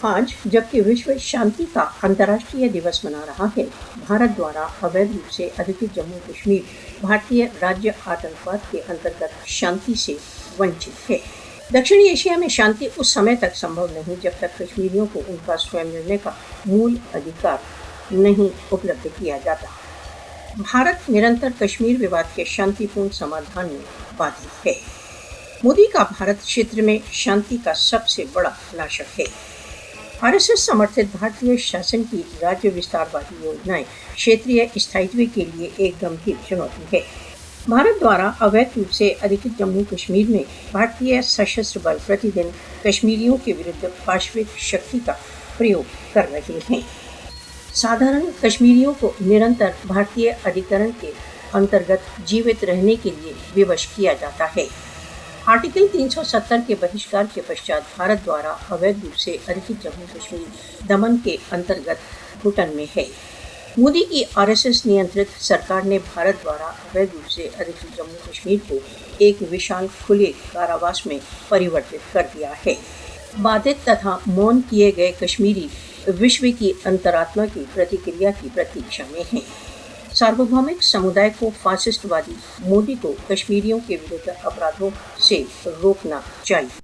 आज जबकि विश्व शांति का अंतर्राष्ट्रीय दिवस मना रहा है, भारत द्वारा अवैध रूप से अधिकृत जम्मू कश्मीर भारतीय राज्य आतंकवाद के अंतर्गत शांति से वंचित है। दक्षिणी एशिया में शांति उस समय तक संभव नहीं जब तक कश्मीरियों को उनका स्वयं निर्णय का मूल अधिकार नहीं उपलब्ध किया जाता। भारत निरंतर कश्मीर विवाद के शांतिपूर्ण समाधान में बाधित है। मोदी का भारत क्षेत्र में शांति का सबसे बड़ा नाशक है। आरएसएस समर्थित भारतीय शासन की राज्य विस्तारवादी योजनाएं क्षेत्रीय स्थायित्व के लिए एक गंभीर चुनौती है। भारत द्वारा अवैध रूप से अधिकृत जम्मू कश्मीर में भारतीय सशस्त्र बल प्रतिदिन कश्मीरियों के विरुद्ध पाशविक शक्ति का प्रयोग कर रहे हैं। साधारण कश्मीरियों को निरंतर भारतीय अधिकरण के अंतर्गत जीवित रहने के लिए विवश किया जाता है। आर्टिकल 370 के बहिष्कार के पश्चात भारत द्वारा अवैध रूप से अधिकृत जम्मू कश्मीर दमन के अंतर्गत घुटन में है। मोदी की आरएसएस नियंत्रित सरकार ने भारत द्वारा अवैध रूप से अधिकृत जम्मू कश्मीर को एक विशाल खुले कारावास में परिवर्तित कर दिया है। बाधित तथा मौन किए गए कश्मीरी विश्व की अंतरात्मा की प्रतिक्रिया की प्रतीक्षा में हैं। सार्वभौमिक समुदाय को फासिस्टवादी मोदी को कश्मीरियों के विरुद्ध अपराधों से रोकना चाहिए।